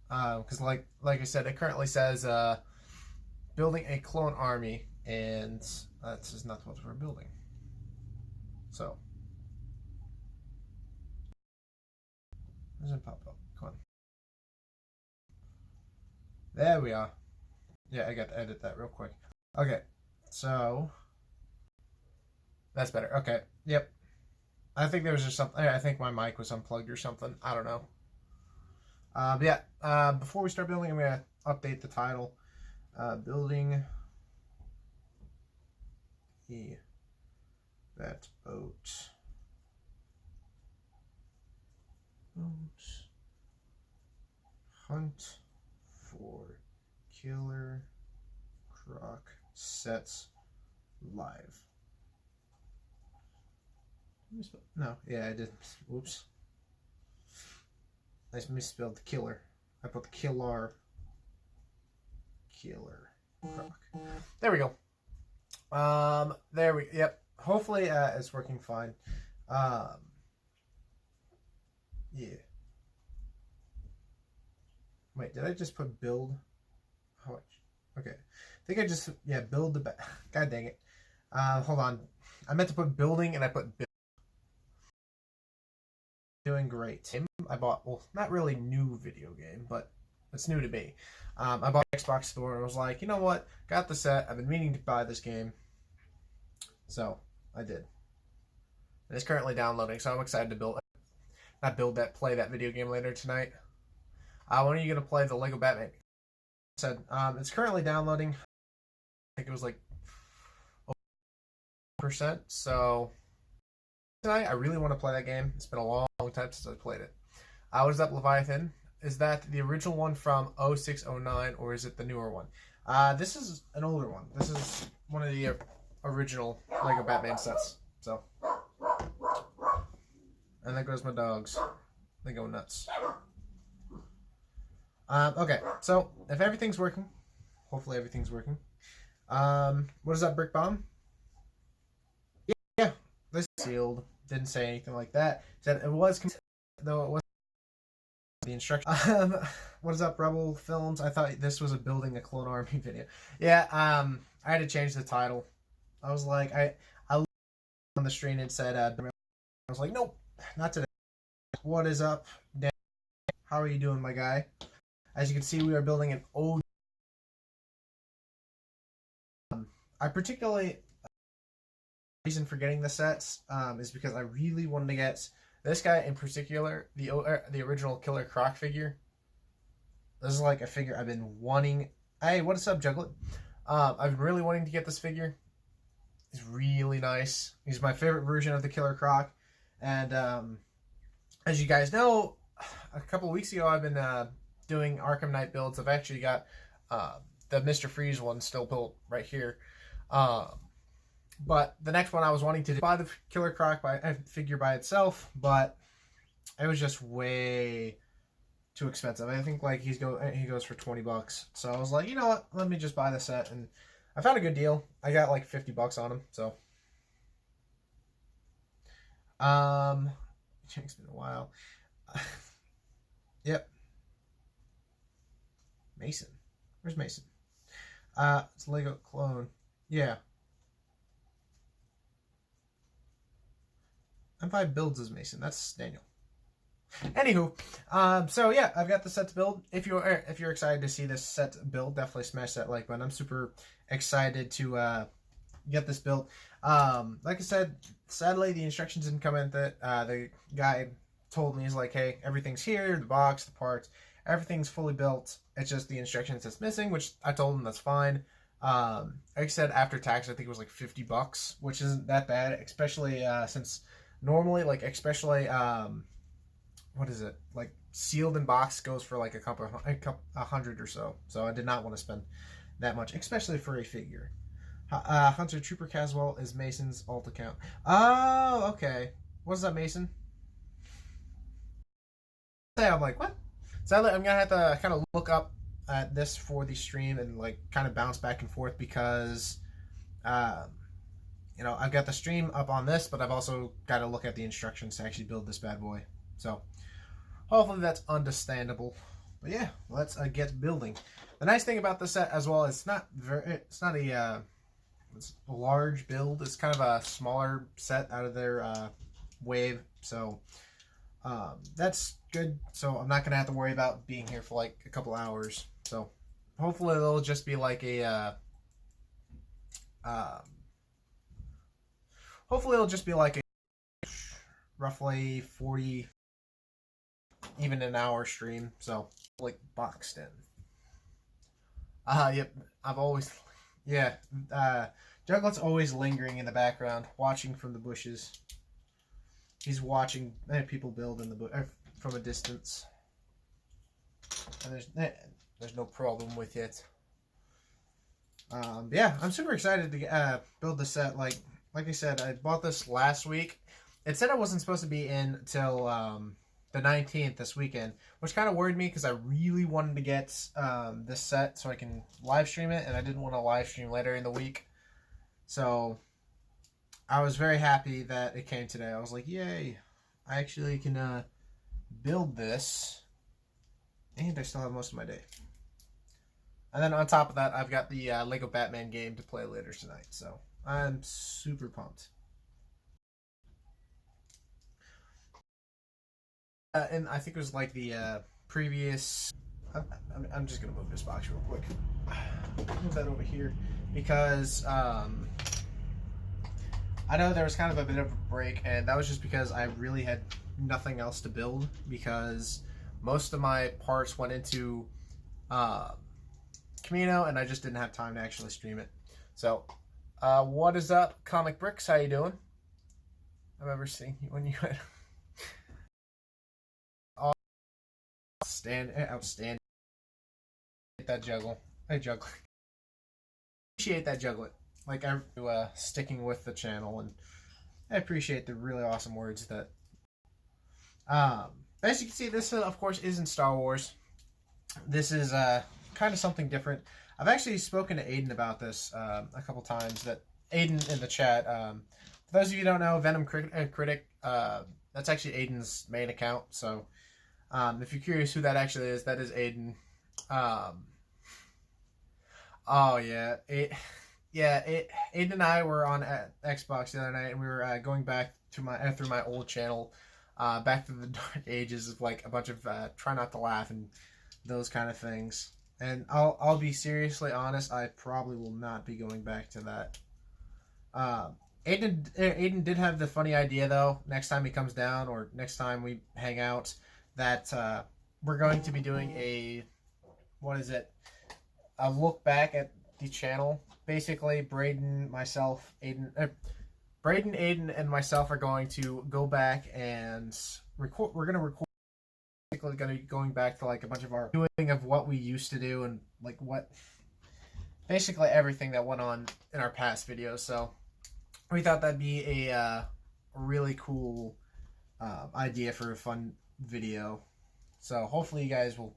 Because like I said, it currently says building a clone army, and this is not what we're building. So, doesn't pop up. Come on. There we are. Yeah, I got to edit that real quick. Okay, so that's better. Okay, yep. I think there was just something. I think my mic was unplugged or something. I don't know. But yeah, before we start building, I'm gonna update the title. Building the Batboat. Hunt for Killer Croc sets live. No, yeah, I did. Oops. I misspelled the killer. I put the killer Croc. There we go. Yep. Hopefully, it's working fine. Yeah. Wait, did I just put build? How much? Okay. I think I just, build the God dang it. Hold on. I meant to put building and I put build. Doing great. I bought, well, not really new video game, but it's new to me. I bought Xbox Store and I was like, you know what? Got the set. I've been meaning to buy this game. So, I did. And it's currently downloading, so I'm excited to play that video game later tonight. When are you going to play the Lego Batman? It's currently downloading. I think it was like percent. So tonight, I really want to play that game. It's been a long time since I played it. What is that, Leviathan? Is that the original one from 0609, or is it the newer one? This is an older one. This is one of the original Lego Batman sets. So, and there goes my dogs. They go nuts. Okay, so if everything's working, hopefully everything's working. What is that, brick bomb? Yeah, this is sealed. Didn't say anything like that. Said it was, though it was the instruction. What is up, Rebel Films? I thought this was a building a clone army video. Yeah, I had to change the title. I was like, I looked on the screen and said, I was like, nope, not today. What is up, Dan? How are you doing, my guy? As you can see, we are building an old. I particularly reason for getting the sets is because I really wanted to get this guy in particular, the original Killer Croc figure. This is like a figure I've been wanting. Hey, what's up, Juglet? I've been really wanting to get this figure. He's really nice. He's my favorite version of the Killer Croc. And as you guys know, a couple of weeks ago, I've been doing Arkham Knight builds. I've actually got the Mr. Freeze one still built right here. But the next one I was wanting to buy the Killer Croc figure by itself, but it was just way too expensive. I think like he goes for $20. So I was like, you know what? Let me just buy the set, and I found a good deal. I got like $50 on him. So it's been a while. Yep. Mason. Where's Mason? It's Lego clone. Yeah. M5 builds as Mason. That's Daniel. Anywho, so yeah, I've got the set to build. If you're excited to see this set build, definitely smash that like button. I'm super excited to get this built. Like I said, sadly the instructions didn't come in. That the guy told me, he's like, hey, everything's here, the box, the parts, everything's fully built. It's just the instructions that's missing, which I told him that's fine. Like I said, after tax, I think it was like $50, which isn't that bad, especially since normally, like, especially what is it, like sealed in box goes for like a hundred or so. So I did not want to spend that much, especially for a figure. Hunter Trooper Caswell is Mason's alt account. Oh, okay. What is that, Mason? I'm like, what? Sadly, I'm gonna have to kind of look up at this for the stream and like kind of bounce back and forth because you know, I've got the stream up on this, but I've also got to look at the instructions to actually build this bad boy. So hopefully that's understandable. But yeah, let's get building. The nice thing about this set as well is it's not a large build. It's kind of a smaller set out of their wave. So that's good. So I'm not gonna have to worry about being here for like a couple hours. So hopefully it'll just be like a hopefully it'll just be like a roughly 40, even an hour stream. So like boxed in. Yep. I've always, yeah. Juglet's always lingering in the background, watching from the bushes. He's watching people build in the from a distance, and there's no problem with it. Yeah, I'm super excited to build the set. Like I said, I bought this last week. It said it wasn't supposed to be in till the 19th this weekend, which kind of worried me because I really wanted to get this set so I can live stream it, and I didn't want to live stream later in the week. So I was very happy that it came today. I was like, yay, I actually can build this, and I still have most of my day. And then on top of that, I've got the Lego Batman game to play later tonight, so I'm super pumped. And I think it was like the previous... I'm just going to move this box real quick. Move that over here because I know there was kind of a bit of a break, and that was just because I really had nothing else to build because most of my parts went into Camino, and I just didn't have time to actually stream it. So, what is up, Comic Bricks? How you doing? I remember seeing you when you had... Outstanding. That juggle. Hey, juggle. Appreciate that jugglet. Like, I'm sticking with the channel, and I appreciate the really awesome words that... as you can see, this, of course, isn't Star Wars. This is kind of something different. I've actually spoken to Aiden about this a couple times. That Aiden in the chat. For those of you who don't know, Venom Critic, that's actually Aiden's main account. So if you're curious who that actually is, that is Aiden. Oh yeah, Aiden and I were on Xbox the other night, and we were going back to through my old channel, back to the dark ages of like a bunch of try not to laugh and those kind of things. And I'll be seriously honest, I probably will not be going back to that. Aiden did have the funny idea though. Next time he comes down, or next time we hang out, that we're going to be doing a look back at the channel. Basically, Braden, Aiden, and myself are going to go back and record. We're going to record. Basically, going to be going back to like a bunch of our doing of what we used to do and like basically everything that went on in our past videos. So we thought that'd be a really cool idea for a fun video. So hopefully you guys will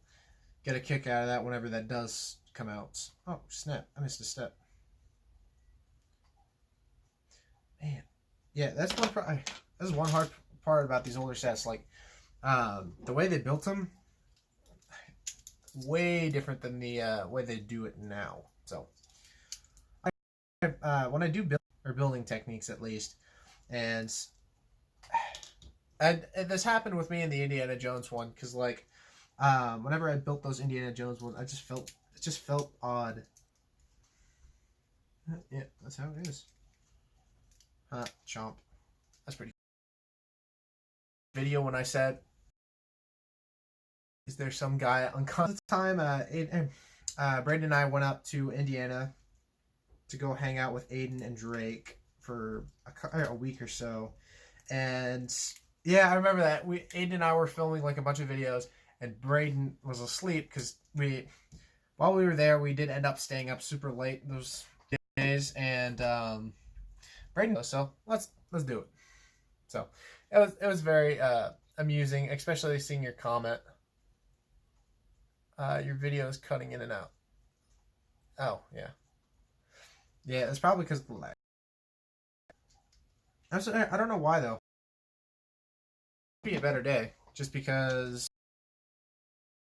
get a kick out of that whenever that does come out. Oh snap! I missed a step. Man, yeah, that's one hard part about these older sets. Like the way they built them, way different than the way they do it now. So when I do building techniques, at least, and this happened with me in the Indiana Jones one, because like whenever I built those Indiana Jones ones, it just felt odd. Yeah, that's how it is. Chomp. That's pretty. Video when I said, "Is there some guy on?" At the time, Brandon and I went up to Indiana to go hang out with Aiden and Drake for a week or so, and yeah, I remember that Aiden and I were filming like a bunch of videos, and Braden was asleep because while we were there, we did end up staying up super late those days, and Braden. So let's do it. So it was very amusing, especially seeing your comment. Your video is cutting in and out. Oh yeah, it's probably because of the lag. I don't know why though. It'd be a better day just because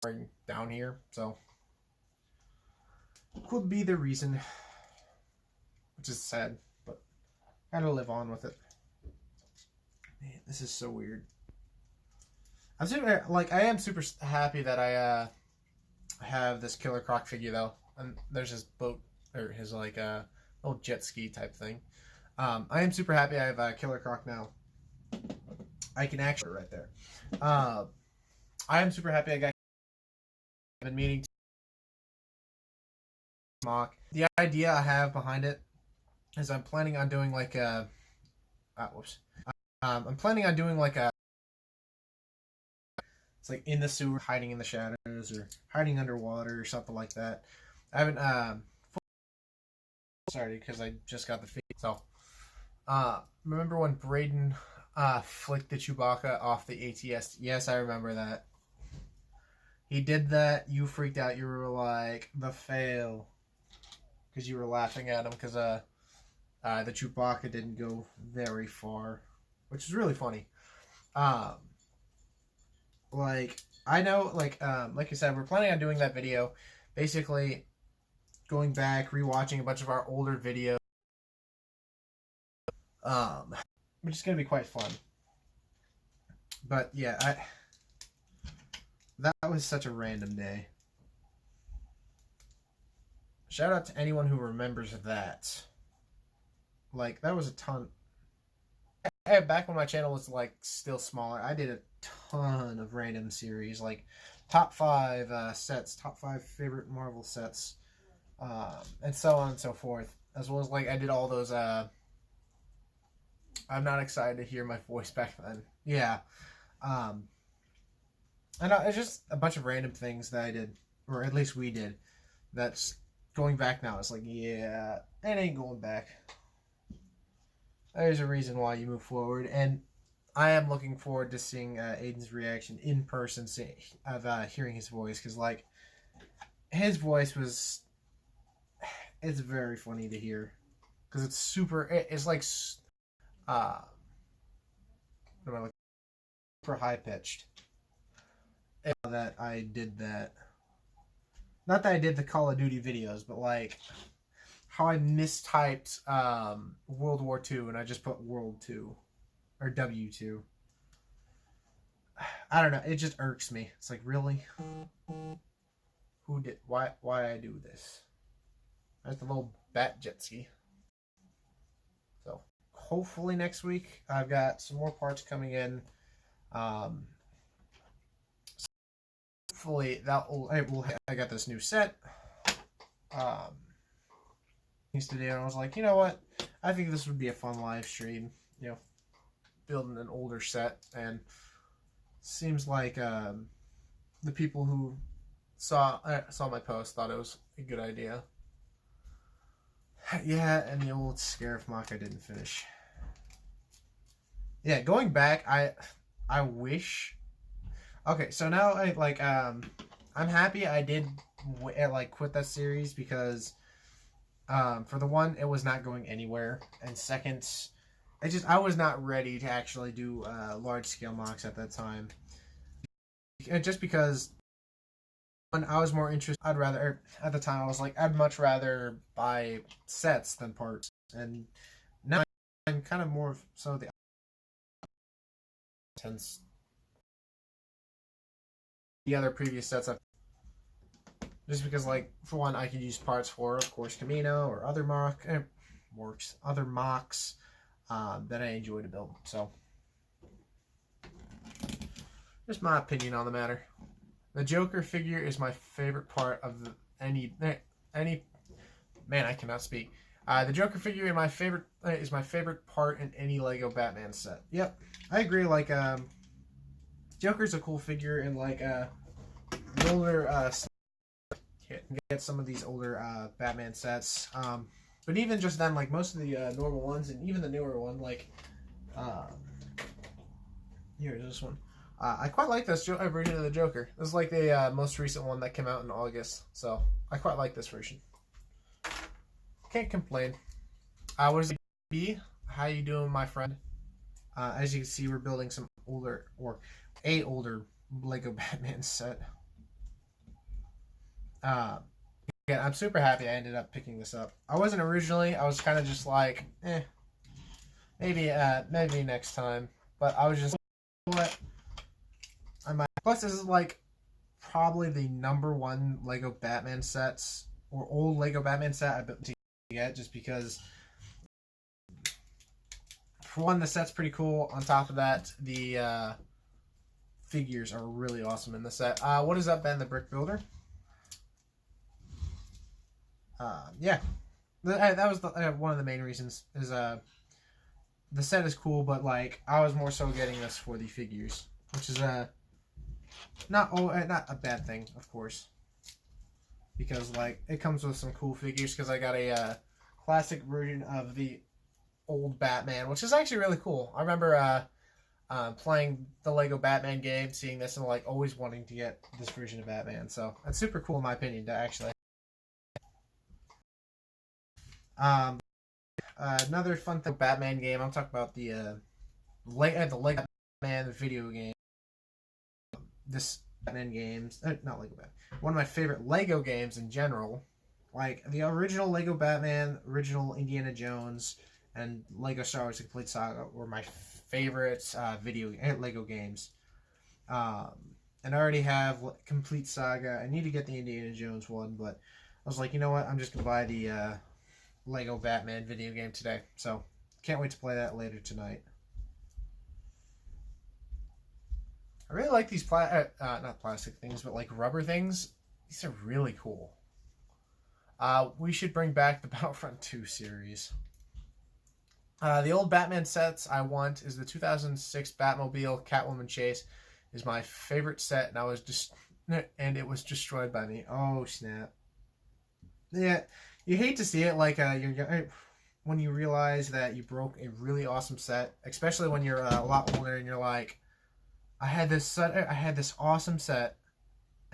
I'm down here, so could be the reason, which is sad, but gotta live on with it. Man, this is so weird. I'm super I am super happy that I have this Killer Croc figure though, and there's his boat or his little jet ski type thing. I am super happy I have Killer Croc now. I can actually right there. I am super happy I've been meaning to mock. The idea I have behind it is I'm planning on doing like a I'm planning on doing like a it's like in the sewer, hiding in the shadows or hiding underwater or something like that. I haven't sorry because I just got the feed. So remember when Braden flicked the Chewbacca off the ATS? Yes, I remember that. He did that. You freaked out. You were like, the fail. Because you were laughing at him because the Chewbacca didn't go very far. Which is really funny. I know, like I said, we're planning on doing that video. Basically, going back, rewatching a bunch of our older videos. Which is going to be quite fun. But yeah, that was such a random day. Shout out to anyone who remembers that. Like, that was a ton. Back when my channel was like still smaller, I did a ton of random series, like top 5 sets, top 5 favorite Marvel sets, and so on and so forth. As well as like I did all those. I'm not excited to hear my voice back then. Yeah, and it's just a bunch of random things that I did, or at least we did. That's going back now. It's like, yeah, it ain't going back. There's a reason why you move forward, and I am looking forward to seeing Aiden's reaction in person, of hearing his voice, because like his voice was, it's very funny to hear, because it's super, it's like super high pitched. That I did that, not that I did the Call of Duty videos, but like how I mistyped World War II and I just put World 2 or W2. I don't know. It just irks me. It's like, really? Who did? Why I do this? That's the little bat jet ski. So hopefully next week I've got some more parts coming in. Hopefully I got this new set. Today, and I was like, you know what? I think this would be a fun live stream. You know, building an older set, and seems like the people who saw my post thought it was a good idea. Yeah, and the old Scarif mock I didn't finish. Yeah, going back, I wish. Okay, so now I'm happy I did quit that series because. For the one, it was not going anywhere, and second, I was not ready to actually do large scale mocks at that time. Just because when I was more interested, at the time I was like, I'd much rather buy sets than parts, and now I'm kind of more so the intense. The other previous sets I've. Just because, like, for one, I could use parts for, of course, Camino or other mocks that I enjoy to build. So, just my opinion on the matter. The Joker figure is my favorite part of any. Man, I cannot speak. The Joker figure is my favorite part in any Lego Batman set. Yep, I agree. Like, Joker's a cool figure in like the older. Get some of these older Batman sets, but even just then, like most of the normal ones and even the newer one, like here's this one. I quite like this version of the Joker. This is like the most recent one that came out in August, so I quite like this version. Can't complain. What is it, B? How you doing, my friend? As you can see, we're building some older, or a older Lego Batman set. Yeah, I'm super happy I ended up picking this up. I wasn't originally. I was kind of just like, maybe next time. But I was just, what? I might. Plus, this is like probably the #1 Lego Batman sets, or old Lego Batman set I've been to get, just because, for one, the set's pretty cool. On top of that, the figures are really awesome in the set. What is up, Ben the Brick Builder? Yeah, that was one of the main reasons. Is the set is cool, but like I was more so getting this for the figures, which is not a bad thing, of course, because like it comes with some cool figures. Because I got a classic version of the old Batman, which is actually really cool. I remember playing the Lego Batman game, seeing this, and like always wanting to get this version of Batman. So that's super cool in my opinion to actually. Another fun thing, Batman game. I'm talking about the Lego Batman video game. This Batman games, not Lego Batman. One of my favorite Lego games in general, like the original Lego Batman, original Indiana Jones, and Lego Star Wars: The Complete Saga were my favorite Lego games. And I already have Complete Saga. I need to get the Indiana Jones one, but I was like, you know what? I'm just gonna buy the Lego Batman video game today. So can't wait to play that later tonight. I really like these not plastic things, but like rubber things. These are really cool. We should bring back the Battlefront 2 series. The old Batman sets I want is the 2006 Batmobile Catwoman Chase. Is my favorite set, and it was destroyed by me. Oh snap! Yeah, you hate to see it. Like when you realize that you broke a really awesome set, especially when you're a lot older and you're like, I had this awesome set,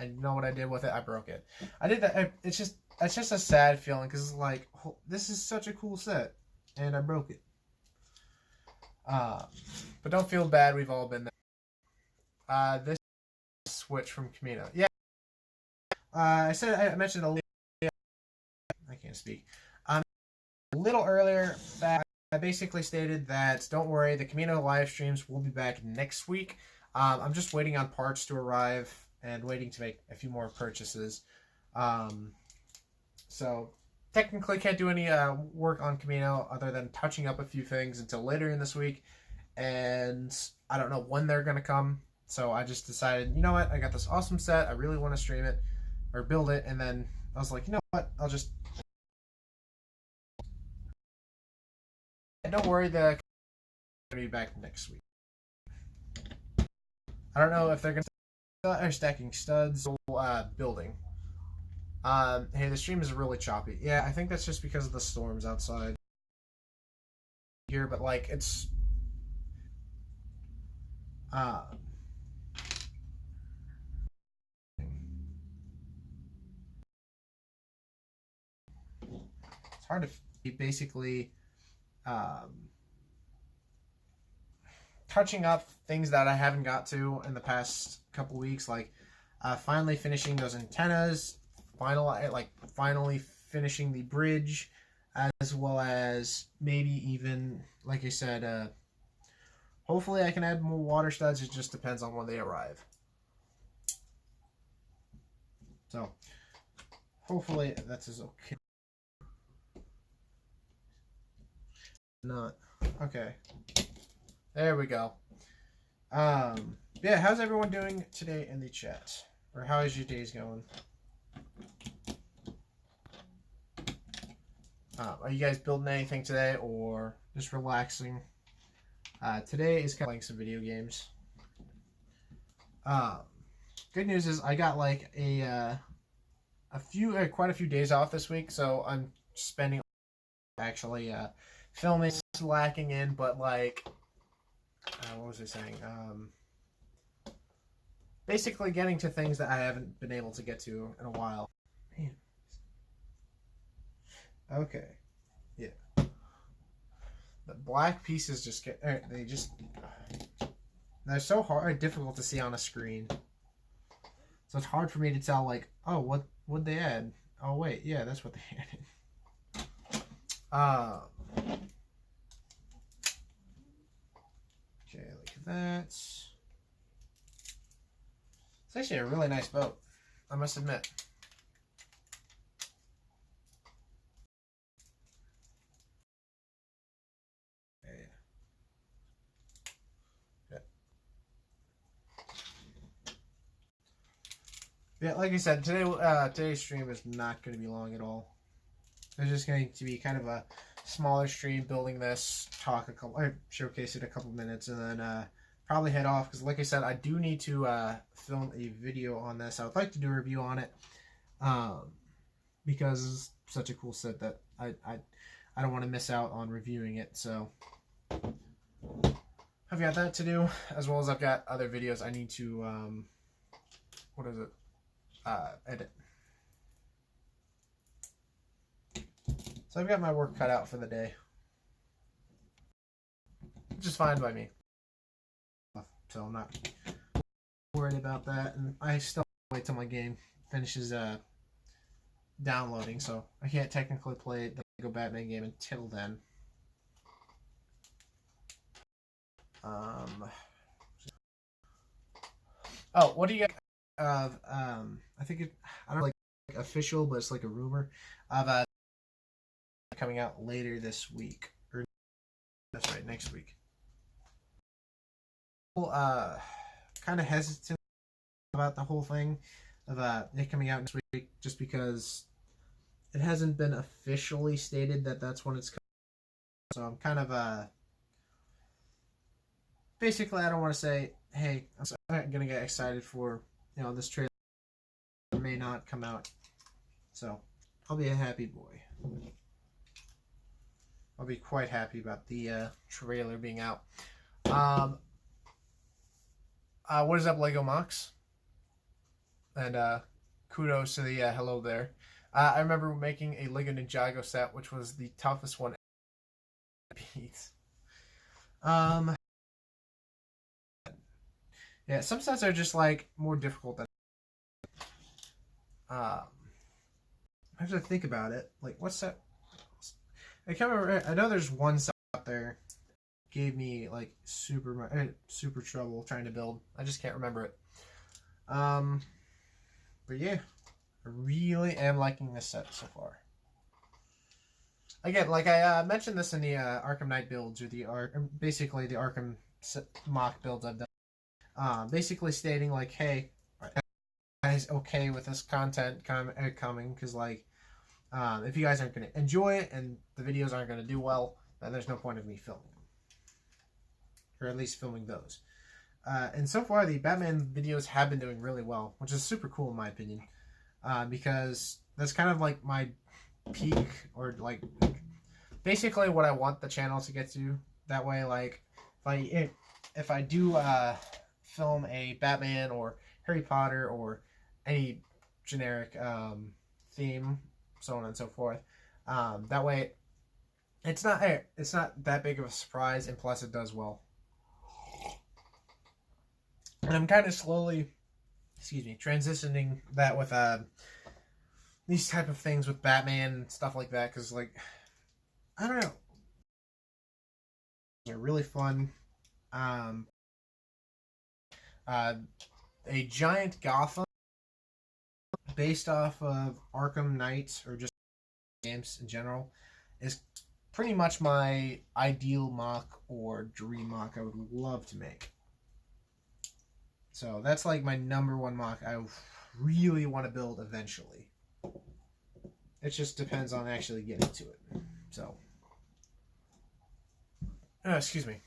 and you know what I did with it? I broke it. I did that. It's just a sad feeling because it's like, this is such a cool set, and I broke it. But don't feel bad. We've all been there. This switch from Camino. Yeah. I mentioned a little. I can't speak. A little earlier that I basically stated that don't worry, the Camino live streams will be back next week. I'm just waiting on parts to arrive and waiting to make a few more purchases. So technically can't do any work on Camino other than touching up a few things until later in this week. And I don't know when they're going to come. So I just decided, you know what? I got this awesome set. I really want to stream it or build it. And then I was like, you know what? I'll just... Don't worry, the going to be back next week. I don't know if they're going to start stacking studs or building. Hey, the stream is really choppy. Yeah, I think that's just because of the storms outside here, but like it's hard to basically touching up things that I haven't got to in the past couple weeks, like finally finishing those antennas, finally finishing the bridge, as well as maybe even, like I said, hopefully I can add more water studs. It just depends on when they arrive. So hopefully that's okay. Not okay. There we go. Yeah, how's everyone doing today in the chat? Or how is your days going? Are you guys building anything today or just relaxing? Today is kind of playing some video games. Good news is I got like quite a few days off this week, so I'm spending actually filming, slacking in, but like what was I saying? Basically getting to things that I haven't been able to get to in a while. Man. Okay. Yeah. the black pieces just get, they're so hard, difficult to see on a screen. So it's hard for me to tell, like, oh, what would they add? Oh, wait, yeah, that's what they added. Okay, look at that. It's actually a really nice boat, I must admit. Yeah, like I said, today's stream is not going to be long at all. It's just going to be kind of a smaller stream, building this, showcase it a couple minutes, and then probably head off. Because, like I said, I do need to film a video on this. I would like to do a review on it, because it's such a cool set that I don't want to miss out on reviewing it. So I've got that to do, as well as I've got other videos I need to edit. So I've got my work cut out for the day, which is fine by me. So I'm not worried about that, and I still wait till my game finishes downloading, so I can't technically play the Lego Batman game until then. Oh, what do you got of I think I don't know, like official, but it's like a rumor of coming out later this week, or that's right, next week. Kind of hesitant about the whole thing of it coming out next week, just because it hasn't been officially stated that that's when it's coming. So I'm kind of basically, I don't want to say, hey, I'm gonna get excited for, you know, this trailer may not come out. So I'll be a happy boy. I'll be quite happy about the trailer being out. What is up, Lego Mox? And kudos to the hello there. I remember making a Lego Ninjago set, which was the toughest one ever beat. Yeah, some sets are just like more difficult than. I have to think about it. Like, what's set? I can't remember. I know there's one set out there gave me like super trouble trying to build. I just can't remember it. But yeah, I really am liking this set so far. Again, like I mentioned this in the Arkham Knight builds, or basically the Arkham mock builds I've done. Basically stating like, hey, are you guys okay with this content coming? Because like, if you guys aren't going to enjoy it and the videos aren't going to do well, then there's no point of me filming them, or at least filming those. And so far, the Batman videos have been doing really well, which is super cool in my opinion, because that's kind of like my peak, or like basically what I want the channel to get to. That way, like if I do film a Batman or Harry Potter or any generic theme, so on and so forth, that way it's not that big of a surprise, and plus it does well. And I'm kind of slowly, transitioning that with these type of things with Batman and stuff like that, because like, I don't know, they're really fun. A giant Gotham based off of Arkham Knight, or just games in general, is pretty much my ideal mock or dream mock I would love to make. So that's like my #1 mock I really want to build eventually. It just depends on actually getting to it. So, excuse me.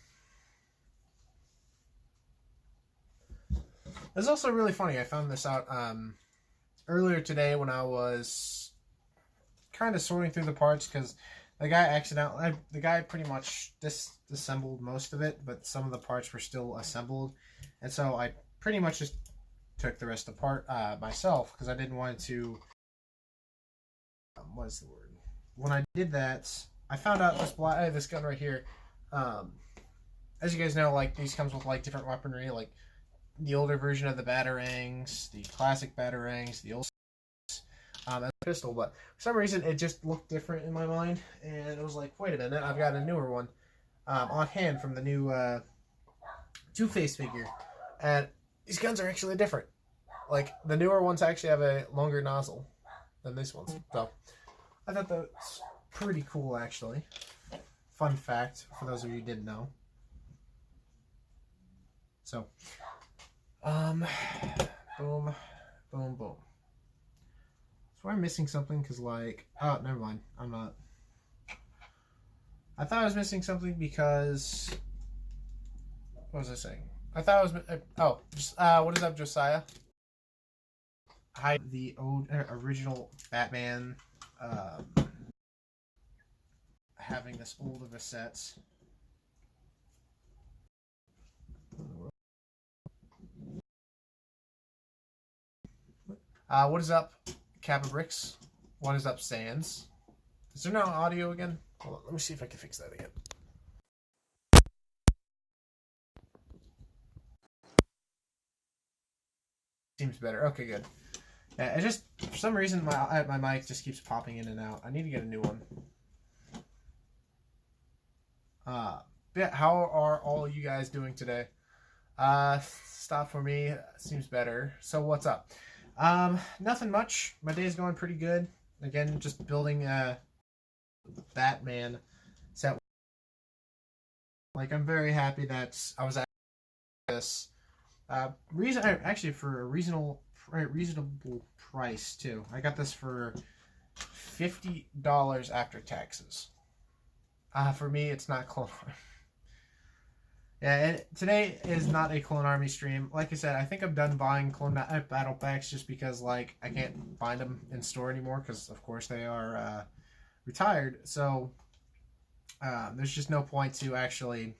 It's also really funny. I found this out earlier today when I was kind of sorting through the parts, because the guy pretty much disassembled most of it, but some of the parts were still assembled, and so I pretty much just took the rest apart myself, because I didn't want to. What is the word? When I did that, I found out this gun right here Um, as you guys know, like these comes with like different weaponry, like the older version of the batarangs, the classic batarangs, the old as a pistol. But for some reason, it just looked different in my mind, and it was like, wait a minute, I've got a newer one on hand from the new Two-Face figure, and these guns are actually different. Like the newer ones actually have a longer nozzle than these ones, so I thought that's pretty cool, actually. Fun fact for those of you who didn't know. So, boom, boom, boom. So I'm missing something because, like, oh, never mind. I'm not. I thought I was missing something because. What was I saying? I thought I was. What is up, Josiah? Hi, the old original Batman. Having this old of a set. What is up, Kappa Bricks? What is up, Sans? Is there no audio again? Hold on, let me see if I can fix that again. Seems better. Okay, good. Yeah, it just for some reason my mic just keeps popping in and out. I need to get a new one. Yeah, how are all you guys doing today? Stop for me. Seems better. So what's up? Nothing much. My day's going pretty good. Again, just building a Batman set. Like, I'm very happy that I was at this. Actually for a reasonable price too. I got this for $50 after taxes. For me, it's not Clone Army. Yeah, and today is not a Clone Army stream. Like I said, I think I'm done buying Clone Battle Packs just because, like, I can't find them in store anymore because, of course, they are retired. So there's just no point to actually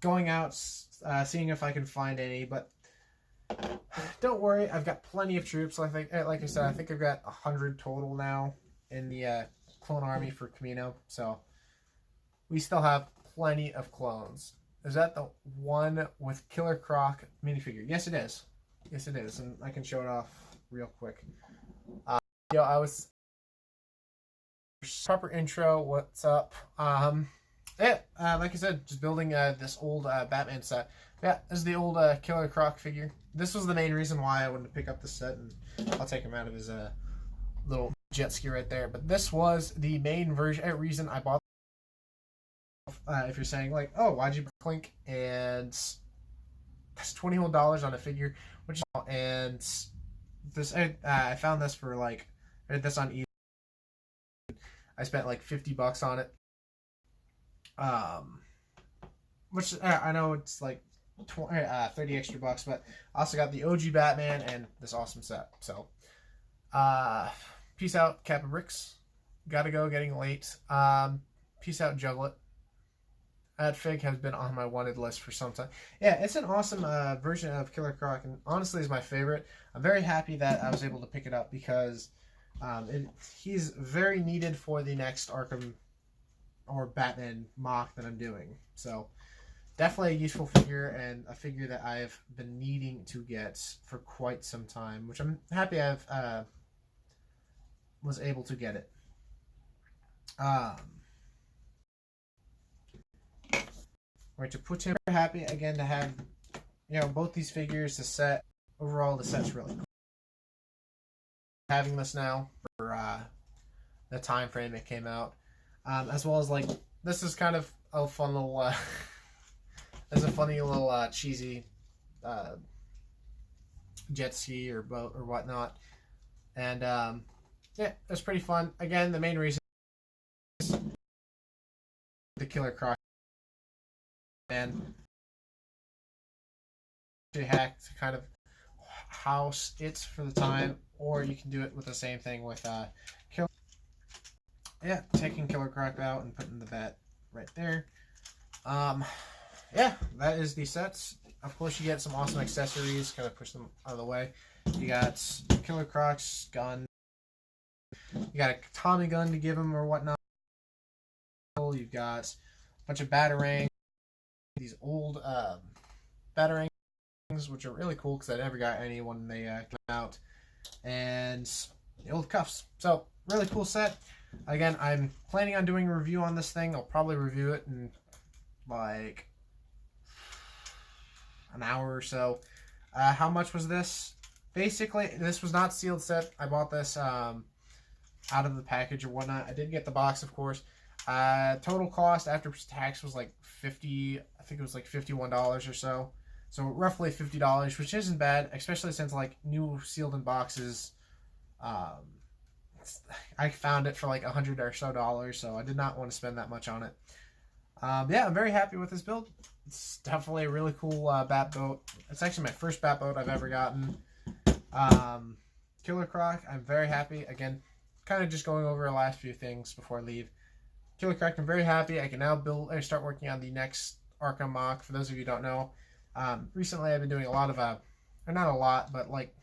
going out, seeing if I can find any. But don't worry, I've got plenty of troops. Like I said, I think I've got 100 total now in the Clone Army for Camino. So we still have plenty of clones. Is that the one with Killer Croc minifigure? Yes, it is. Yes, it is. And I can show it off real quick. I was proper intro. What's up? Like I said, just building this old Batman set. Yeah, this is the old Killer Croc figure. This was the main reason why I wanted to pick up the set, and I'll take him out of his little jet ski right there. But this was the main reason I bought. If you're saying like, oh, why'd you buy Clink? And that's $21 on a figure, which and this I found this for like this on eBay. I spent like $50 on it. Which I know it's like 30 extra bucks, but I also got the OG Batman and this awesome set. So, peace out, Kappa Bricks. Gotta go, getting late. Peace out, Juglet. That fig has been on my wanted list for some time. Yeah, it's an awesome version of Killer Croc, and honestly is my favorite. I'm very happy that I was able to pick it up because he's very needed for the next Arkham or Batman mock that I'm doing. So definitely a useful figure and a figure that I've been needing to get for quite some time, which I'm happy I've was able to get it. Right, to put him happy again to have, both these figures. The set overall, the set's really cool. Having this now for the time frame it came out, as well as like this is kind of a fun little, there's a funny little cheesy jet ski or boat or whatnot, and yeah, it's pretty fun. Again, the main reason is the Killer Croc. And to hack to kind of house it for the time, or you can do it with the same thing with taking Killer Croc out and putting the bat right there. Yeah, that is the sets. Of course, you get some awesome accessories. Kind of push them out of the way. You got Killer Croc's gun. You got a Tommy gun to give him or whatnot. You've got bunch of batarangs, these old batarangs, which are really cool because I never got any when they came out, and the old cuffs. So really cool set. Again, I'm planning on doing a review on this thing. I'll probably review it in like an hour or so. How much was this? Basically, this was not sealed set. I bought this out of the package or whatnot. I did get the box, of course. Total cost after tax was like I think it was like $51 or so. So roughly $50, which isn't bad, especially since like new sealed in boxes. I found it for like $100 or so I did not want to spend that much on it. Yeah, I'm very happy with this build. It's definitely a really cool Batboat. It's actually my first Batboat I've ever gotten. Killer Croc, I'm very happy. Again, kind of just going over the last few things before I leave. Killer Croc, I'm very happy. I can now start working on the next Arkham mock. For those of you who don't know, recently I've been doing a lot of, or not a lot, but like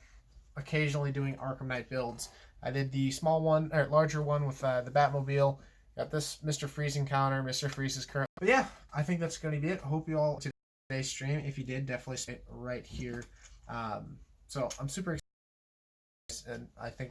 occasionally doing Arkham Knight builds. I did the small one, or larger one with the Batmobile. Got this Mr. Freeze encounter. Mr. Freeze is current. But yeah, I think that's going to be it. I hope you all to today's stream. If you did, definitely stay right here. So I'm super excited, and I think